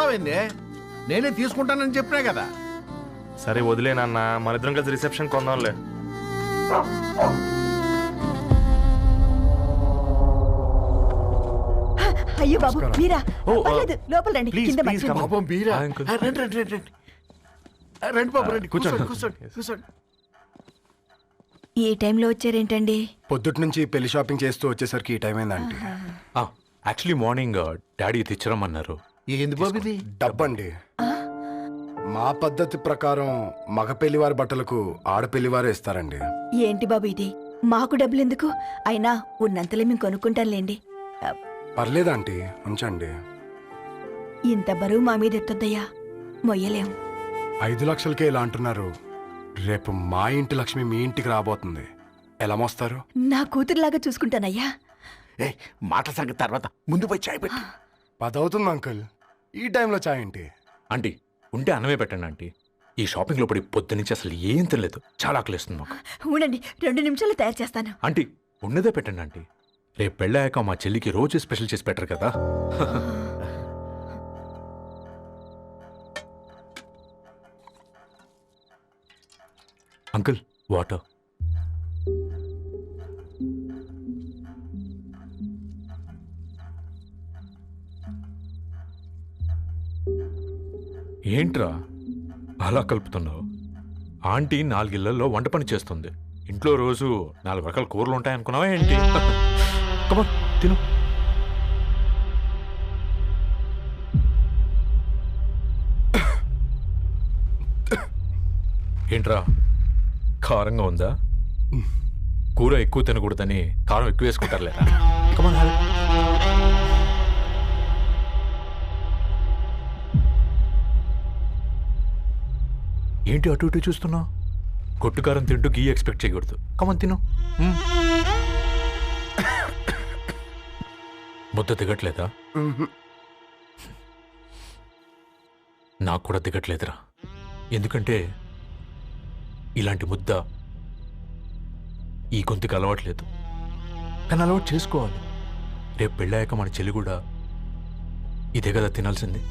చూస్తావేంది? నేనే తీసుకుంటానని చెప్పినా కదా. సరే వదిలేనన్న, మన ఇద్దరం కలిసి రిసెప్షన్ కొందాంలే. అయ్యో బాబు మీరా? పర్లేదు లోపల రండి. కింద మంచి పాపం మీరా? రండి రండి రండి రండి బాబు రండి. కూర్చోండి కూర్చోండి కూర్చోండి. ఈ టైంలో వచ్చారేంటండి? పొద్దుటి నుంచి పెళ్లి షాపింగ్ చేస్తూ వచ్చేసరికి ఈ టైం అయిందండి. యాక్చువల్లీ మార్నింగ్ డాడీ తెచ్చరమన్నారు. ఏంది బాబు ఇది? డబ్బండి. మా పద్ధతి ప్రకారం మగ పెళ్లివారి బట్టలకు ఆడపెళ్లివారే ఇస్తారండి. ఏంటి బాబు ఇది? మాకు డబ్బులు ఎందుకు? అయినా ఉన్నంతలే మేము కొనుక్కుంటాంలేండి. పర్లేదంటీ, ఉంచండి. ఇంత బరువు మా మీద ఎత్తొద్దయ్యా, మొయ్యలేం. 5 లక్షలకే ఇలా అంటున్నారు. రేపు మా ఇంటి లక్ష్మి మీ ఇంటికి రాబోతుంది. ఎలా మోస్తారు? నా కూతురులాగా చూసుకుంటానయ్యా. మాట సంగతి తర్వాత, ముందు పోయి చాయ్ పెట్టి. 10 అవుతుంది అంకుల్, ఈ టైంలో చాయ్ ఏంటి? ఆంటీ ఉంటే అన్నమే పెట్టండి ఆంటీ. ఈ షాపింగ్ లో పడి పొద్దు నుంచి అసలు ఏం తినలేదు, చాలా ఆకలిస్తుంది మాకు. ఉండండి, 2 నిమిషాలు తయారు చేస్తాను. ఆంటీ ఉన్నదే పెట్టండి ఆంటీ. రేపు పెళ్ళాక మా చెల్లికి రోజు స్పెషల్ చేసి పెట్టరు కదా. Uncle water. ఏంట్రా అలా కలుపుతున్నావు? ఆంటీ 4 ఇళ్లలో వంట పని చేస్తుంది. ఇంట్లో రోజు 4 రకాల కూరలు ఉంటాయనుకున్నావా ఏంటి? కమాన్ తిను. ఏంట్రా కారంగా ఉందా? కూర ఎక్కువ తినకూడదని కారం ఎక్కువ వేసుకుంటారు లేదా? కమాన్ హ్యావ్ ఇట్. ఏంటి అటు ఇటు చూస్తున్నావు? కొట్టుకారం తింటూ గీ ఎక్స్పెక్ట్ చేయకూడదు. కమన్ తిను. ముద్ద దిగట్లేదా? నాకు కూడా దిగట్లేదురా. ఎందుకంటే ఇలాంటి ముద్ద ఈ గొంతుకి అలవాట్లేదు. కానీ అలవాటు చేసుకోవాలి. రేపు పెళ్ళాక మన చెల్లి కూడా ఇదే కదా తినాల్సింది.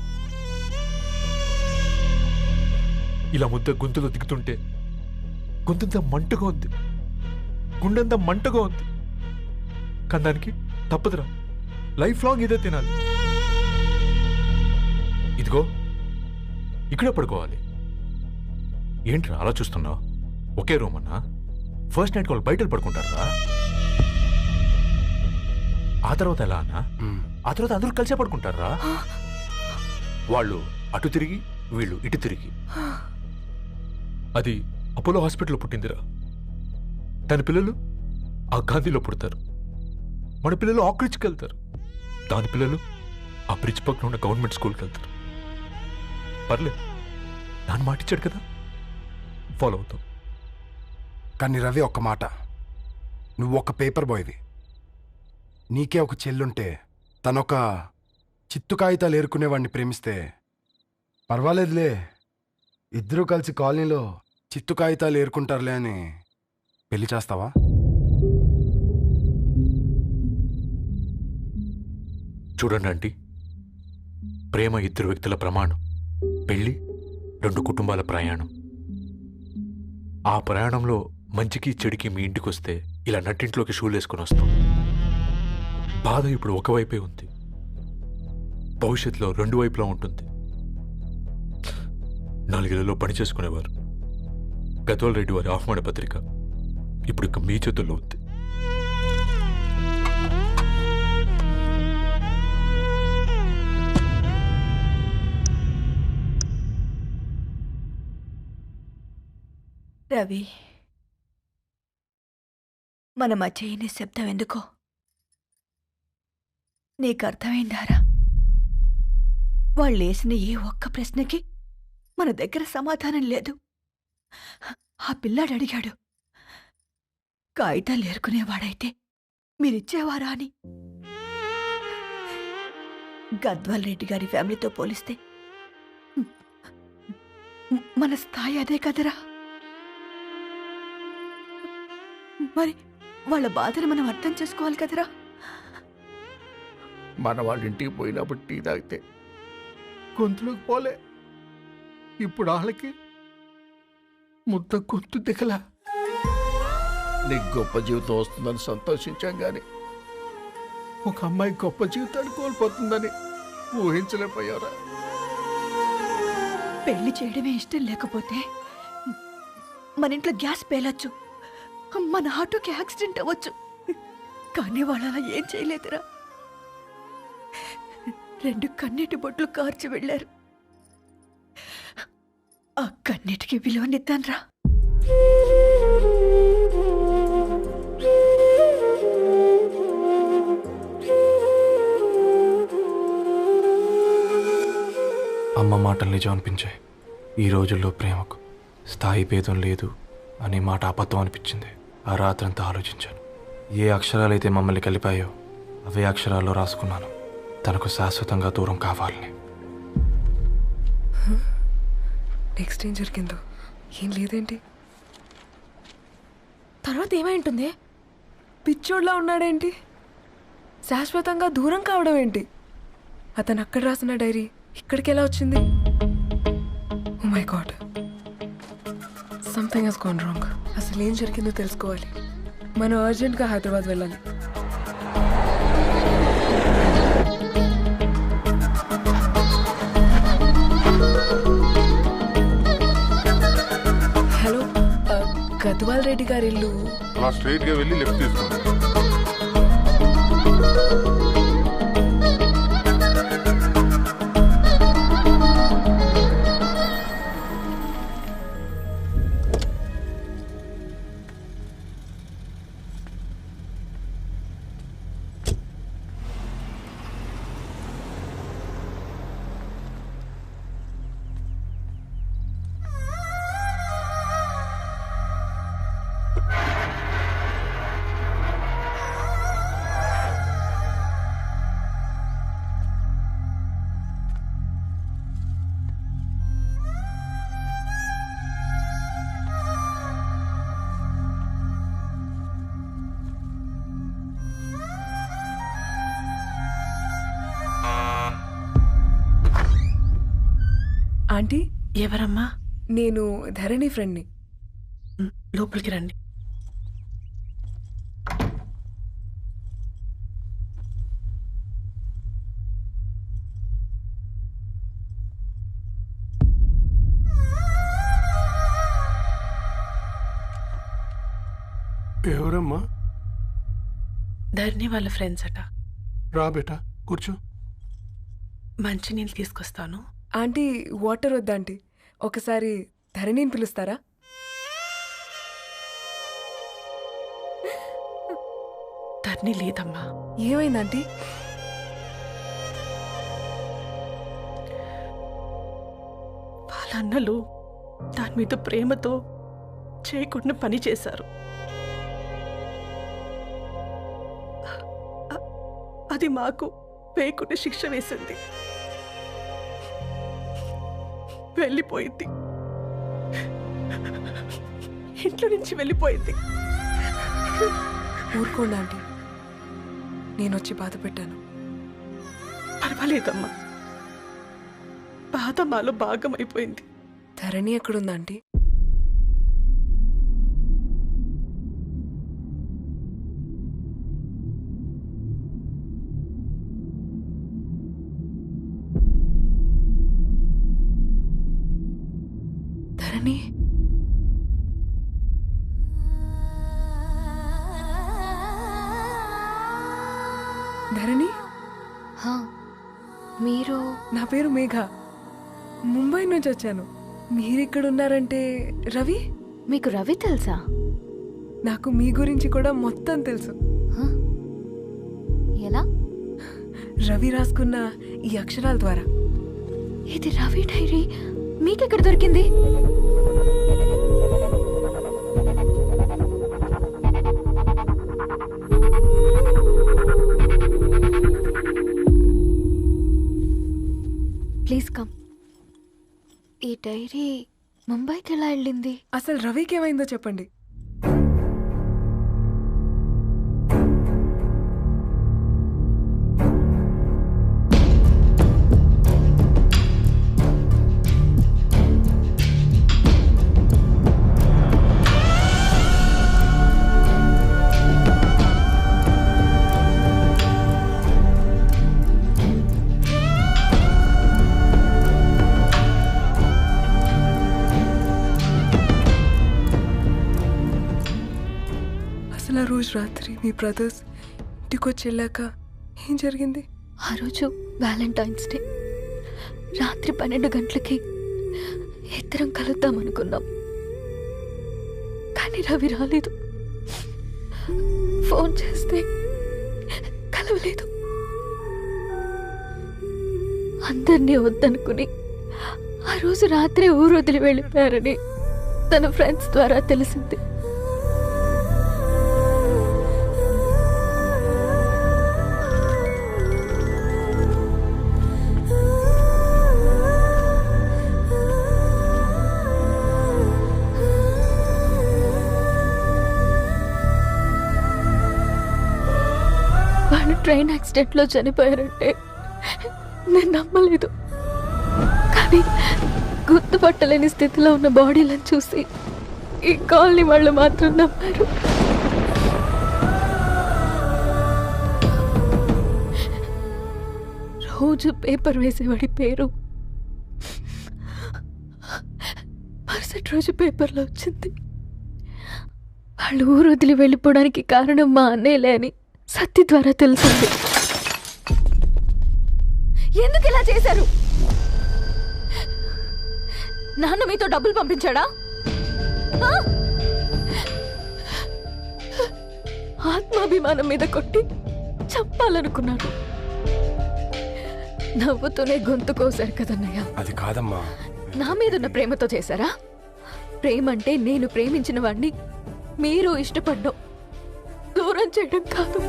ఇలా ముద్ద గొంతులో దిగుతుంటే గొంతంతా మంటగా ఉంది, గుండెంతా మంటగా ఉంది. కానీ దానికి తప్పదురా, లైఫ్ లాంగ్ ఇదే తినాలి. ఇదిగో ఇక్కడే పడుకోవాలి. ఏంట్రా అలా చూస్తున్నావు? ఒకే రూమ్ అన్నా? ఫస్ట్ నైట్ వాళ్ళు బయట పడుకుంటారా? ఆ తర్వాత ఎలా అన్నా? ఆ తర్వాత అందరూ కలిసే పడుకుంటారా? వాళ్ళు అటు తిరిగి వీళ్ళు ఇటు తిరిగి. అది అపోలో హాస్పిటల్లో పుట్టిందిరా. దాని పిల్లలు ఆ గాంధీలో పుడతారు. మన పిల్లలు ఆక్రిచ్కి వెళ్తారు. దాని పిల్లలు ఆ బ్రిడ్జ్ పక్కన ఉన్న గవర్నమెంట్ స్కూల్కి వెళ్తారు. పర్లేదు, నాన్న మాటిచ్చాడు కదా, ఫాలో అవుతాం. కానీ రవి, ఒక్క మాట, నువ్వు ఒక పేపర్ బాయ్వి. నీకే ఒక చెల్లుంటే తనొక చిత్తు కాగితాలు ఏరుకునేవాడిని ప్రేమిస్తే పర్వాలేదులే, ఇద్దరూ కలిసి కాలనీలో చిత్తు కాగితాలు ఏరుకుంటారులే అని పెళ్లి చేస్తావా? చూడండి ఆంటీ, ప్రేమ 2 వ్యక్తుల ప్రమాణం, పెళ్లి 2 కుటుంబాల ప్రయాణం. ఆ ప్రయాణంలో మంచికి చెడుకి మీ ఇంటికి వస్తే ఇలా నట్టింట్లోకి షూలు వేసుకొని వస్తాం. బాధ ఇప్పుడు ఒకవైపే ఉంది, భవిష్యత్తులో 2 వైపులా ఉంటుంది. 4 ఇళ్లలో పని చేసుకునేవారు గద్వాల్ రెడ్డి వారి ఆహ్వాన పత్రిక ఇప్పుడు ఇక మీ చేతుల్లో ఉంది. రవి, మన మధ్య ఈ నిశ్శబ్దం ఎందుకో నీకు అర్థమైందారా? వాళ్ళేసిన ఏ ఒక్క ప్రశ్నకి మన దగ్గర సమాధానం లేదు. ఆ పిల్లాడు అడిగాడు, కాగితాలు ఏరుకునేవాడైతే మీరిచ్చేవారా అని. గద్వాల్ రెడ్డి గారి ఫ్యామిలీతో పోలిస్తే మన స్థాయి అదే కదరా. మరి వాళ్ళ బాధను మనం అర్థం చేసుకోవాలి కదరా. మన వాళ్ళ ఇంటికి పోయినప్పుడు టీ తాగితే గొంతులోకి పోలే. ఇప్పుడు వాళ్ళకి ముద్ద గొంతు దిగలా. నీకు గొప్ప జీవితం వస్తుందని సంతోషించాం గాని ఒక అమ్మాయి గొప్ప జీవితాన్ని కోల్పోతుందని ఊహించలేకపోయారా? పెళ్లి చేయడమే ఇష్టం లేకపోతే మన ఇంట్లో గ్యాస్ పేలొచ్చు, మన ఆటోకి యాక్సిడెంట్ అవ్వచ్చు, కానీ వాళ్ళు అలా ఏం చేయలేదురా. 2 కన్నీటి బొట్లు కార్చి వెళ్ళారు. ఆ కన్నీటికి విలువనిద్దాన్రా. అమ్మ మాటలు నిజం అనిపించాయి. ఈ రోజుల్లో ప్రేమకు స్థాయి భేదం లేదు అనే మాట అబద్ధం అనిపించింది. ఆ రాత్రంతా ఆలోచించాను. ఏ అక్షరాలైతే మమ్మల్ని కలిపాయో అవే అక్షరాల్లో రాసుకున్నాను, తనకు శాశ్వతంగా దూరం కావాలని. నెక్స్ట్ ఏం జరిగిందో ఏం లేదేంటి? తర్వాత ఏమై ఉంటుంది? పిచ్చోడ్లా ఉన్నాడేంటి? శాశ్వతంగా దూరం కావడం ఏంటి? అతను అక్కడ రాసిన డైరీ ఇక్కడికి ఎలా వచ్చింది? Oh my god, something has gone wrong. అసలు ఏం జరిగిందో తెలుసుకోవాలి. మనం అర్జెంట్గా హైదరాబాద్ వెళ్ళాలి. హలో, గద్వాల్ రెడ్డి గారి ఇల్లు. అలా స్ట్రైట్ గా వెళ్ళి లెఫ్ట్ తీసుకోండి. ఆంటీ, ఎవరమ్మా? నేను ధరణి ఫ్రెండ్ని. లోపలికి రండి. ఎవరమ్మా? ధరణి వాళ్ళ ఫ్రెండ్స్ అట. రా బేటా, కూర్చో. మంచినీళ్ళు తీసుకొస్తాను. ఆంటీ, వాటర్ వద్దా ఆంటీ? ఒకసారి ధరణిని పిలుస్తారా? ధరణి లేదమ్మా. ఏమైంది ఆంటీ? వాళ్ళ అన్నలు దాని మీద ప్రేమతో చేయకుండా పని చేశారు. అది మాకు వేయకుండా శిక్ష వేసింది. వెళ్ళిపోయింది, ఇంట్లో నుంచి వెళ్ళిపోయింది. ఊరుకోండి ఆంటీ, నేను వచ్చి బాధ పెట్టాను. పర్వాలేదమ్మా, బాధ మాలో భాగం అయిపోయింది. ధరణి ఎక్కడుందా ఆంటీ? ధరణి, ధరణి, మీరు? నా పేరు మేఘ, ముంబై నుంచి వచ్చాను. మీరిక్కడున్నారంటే రవి? మీకు రవి తెలుసా? నాకు మీ గురించి కూడా మొత్తం తెలుసు. ఎలా? రవి రాసుకున్న ఈ అక్షరాల ద్వారా. ఇది రవి డైరీ మీకెక్కడ దొరికింది? Please come. ఈ డైరీ ముంబైకి ఎలా వెళ్ళింది? అసలు రవికి ఏమైందో చెప్పండి. రోజు రాత్రి మీ బ్రదర్స్ ఇంటికి వచ్చి వెళ్ళాక ఏం జరిగింది? ఆ రోజు వ్యాలంటైన్స్ డే రాత్రి 12 గంటలకి ఇద్దరం కలుద్దాం అనుకున్నాం. కానీ రవి రాలేదు. ఫోన్ చేస్తే కలవలేదు. అందరినీ వద్దనుకుని ఆ రోజు రాత్రి ఊరు వదిలి వెళ్ళిపోయారని తన ఫ్రెండ్స్ ద్వారా తెలిసింది. వాళ్ళు ట్రైన్ యాక్సిడెంట్లో చనిపోయారంటే నేను నమ్మలేదు. కానీ గుర్తుపట్టలేని స్థితిలో ఉన్న బాడీలను చూసి ఈ కాలనీ వాళ్ళు మాత్రం నమ్మారు. రోజు పేపర్ వేసేవాడి పేరు మరుసటి రోజు పేపర్లో వచ్చింది. వాళ్ళు ఊరు వదిలి వెళ్ళిపోవడానికి కారణం మా అన్నయ్యలే అని సత్తి ద్వారా తెలిసింది. ఎందుకు ఇలా చేశారు? నాన్న మీతో డబ్బులు పంపించాడా? ఆత్మాభిమానం మీద కొట్టి చంపాలనుకున్నాడు. నవ్వుతూనే గొంతు కోసారు కదన్నయ్య. అది కాదమ్మా. నా మీదున్న ప్రేమతో చేశారా? ప్రేమంటే నేను ప్రేమించిన వాడిని మీరు ఇష్టపడ్డం, దూరం చేయడం కాదు.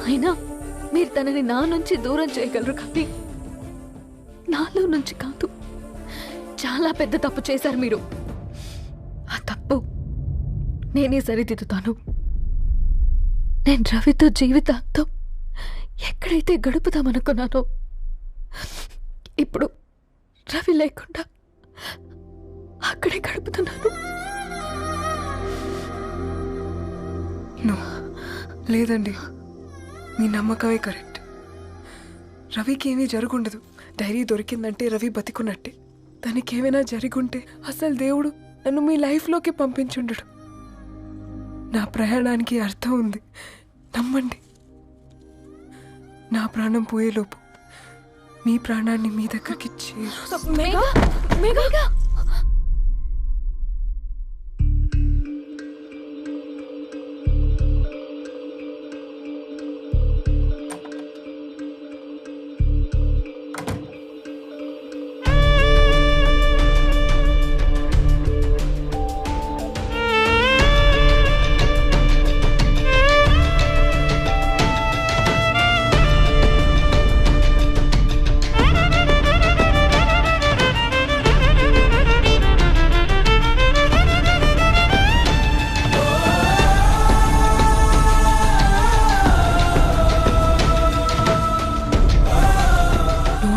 అయినా మీరు తనని నా నుంచి దూరం చేయగలరు కానీ నాలో నుంచి కాదు. చాలా పెద్ద తప్పు చేశారు మీరు. ఆ తప్పు నేనే సరిదిద్దుతాను. నేను రవితో జీవితాంతం ఎక్కడైతే గడుపుదామనుకున్నానో ఇప్పుడు రవి లేకుండా అక్కడే గడుపుతున్నాను. లేదండి, మీ నమ్మకమే కరెక్ట్. రవికి ఏమీ జరుగుండదు. డైరీ దొరికిందంటే రవి బతికున్నట్టే. తనకి ఏమైనా జరుగుంటే అసలు దేవుడు నన్ను మీ లైఫ్లోకి పంపించుండడు. నా ప్రయాణానికి అర్థం ఉంది, నమ్మండి. నా ప్రాణం పోయేలోపు మీ ప్రాణాన్ని మీ దగ్గరికి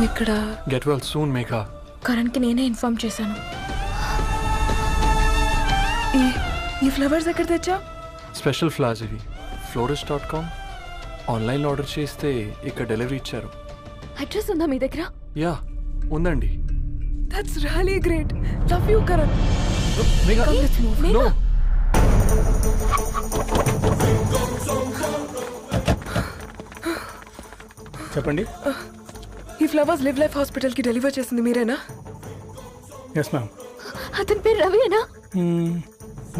ఇక్కడ గెట్ వెల్ సూన్ మేఘా. కరణ్కి నేనే ఇన్ఫార్మ్ చేశాను. ఈ ఫ్లవర్స్ ఎక్కడ తెచ్చా? స్పెషల్ ఫ్లవర్స్ ఇవి. florist.com ఆన్లైన్లో ఆర్డర్ చేస్తే ఇక్కడ డెలివరీ ఇచ్చారు. అడ్రస్ ఉందా మీ దగ్గర? యా ఉందండి. That's really great. Love you Karan. No. చెప్పండి. ఈ ఫ్లవర్స్ లివ్ లైఫ్ హాస్పిటల్కి డెలివర్ చేసింది మీరేనా? Yes ma'am. అతని పేరు రవియేనా?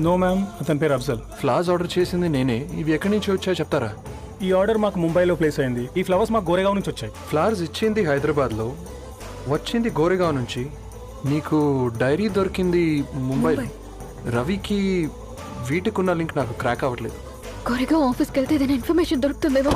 నో మ్యామ్, అతని పేరు అఫ్జల్. ఫ్లవర్స్ ఆర్డర్ చేసింది నేనే. ఇవి ఎక్కడి నుంచి వచ్చాయో చెప్తారా? ఈ ఆర్డర్ మాకు ముంబైలో ప్లేస్ అయింది. ఈ ఫ్లవర్స్ మాకు గోరేగావ్ నుంచి వచ్చాయి. ఫ్లవర్స్ ఇచ్చింది హైదరాబాద్లో, వచ్చింది గోరేగావ్ నుంచి. నీకు డైరీ దొరికింది ముంబైలో. రవికి వీటికున్న లింక్ నాకు క్రాక్ అవ్వట్లేదు. గోరేగావ్ ఆఫీస్కి వెళ్తే ఏదైనా ఇన్ఫర్మేషన్ దొరుకుతుందేమో.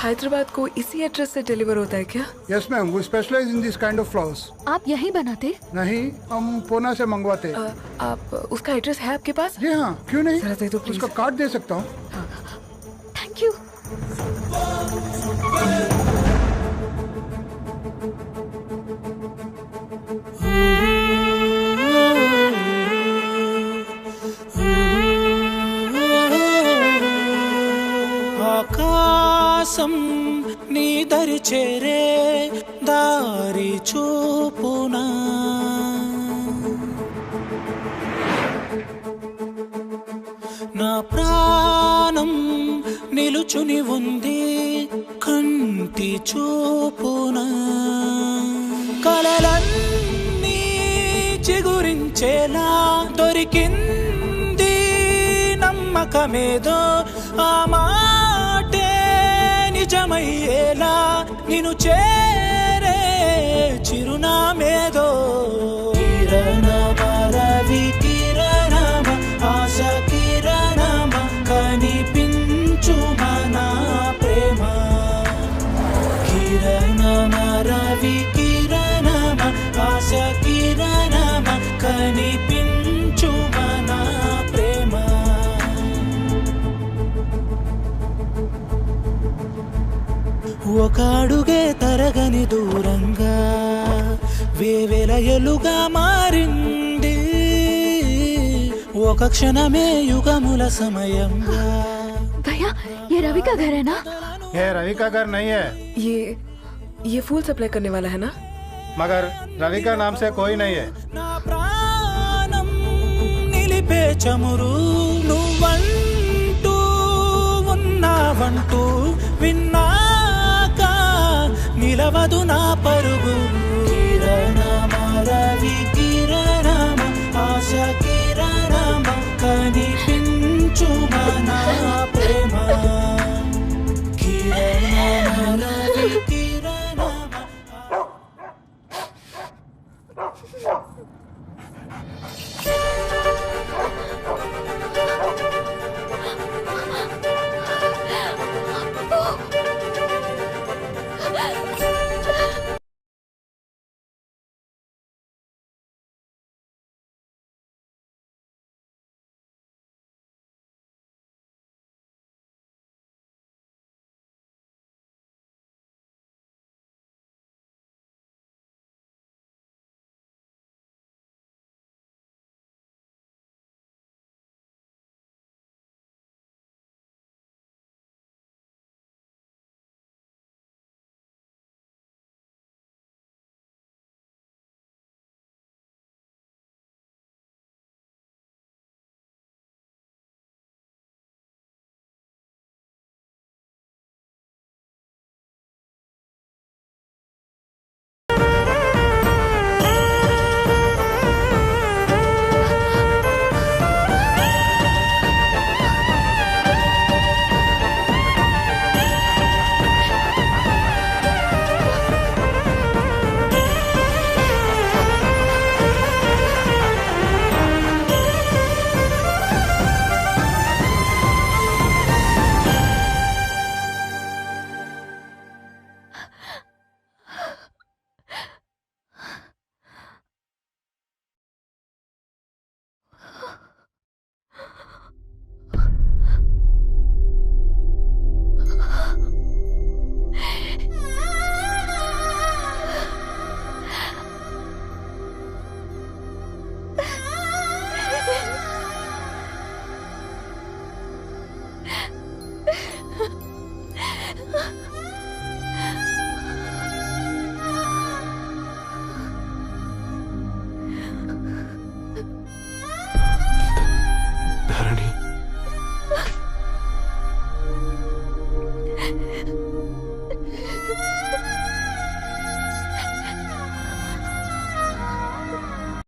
हैदराबाद को इसी एड्रेस से डिलीवर होता है क्या? यस मैम, वो specialise in this kind of flowers. आप यहीं बनाते? नहीं, हम पूना से मंगवाते. आप उसका एड्रेस है आपके पास? जी हाँ, क्यों नहीं. जरा दे दो प्लीज. उसका कार्ड दे सकता हूँ. Thank you. Oh ఆకాశం నీ దరి చేరే దారి చూపునా నా ప్రాణం నిలుచుని ఉంది కంటి చూపునా కలలన్నీ చిగురించేలా దొరికింది నమ్మకమేదో ఆ మాటే నిజమయ్యేలా నిన్ను చేరే చిరునామేదో కిరణమ రవి కిరణమ ఆశ కిరణమ కనిపించు మన ప్రేమ కిరణమ రవి కిరణమ ఆశ కిరణమ కనిపించు మన ప్రేమ ఒక అడుగే తరగని దూరంగా వేవేల ఎలుగా మారింది ఒక క్షణమే యుగముల సమయంగా भैया ये रवि का घर है ना? ये रवि का घर नहीं है, ये फूल सप्लाई करने वाला है ना? मगर रवि का नाम से कोई नहीं है। నా ప్రాణం నిలిపే చమురు నువ్వంటూ ఉన్నావంటూ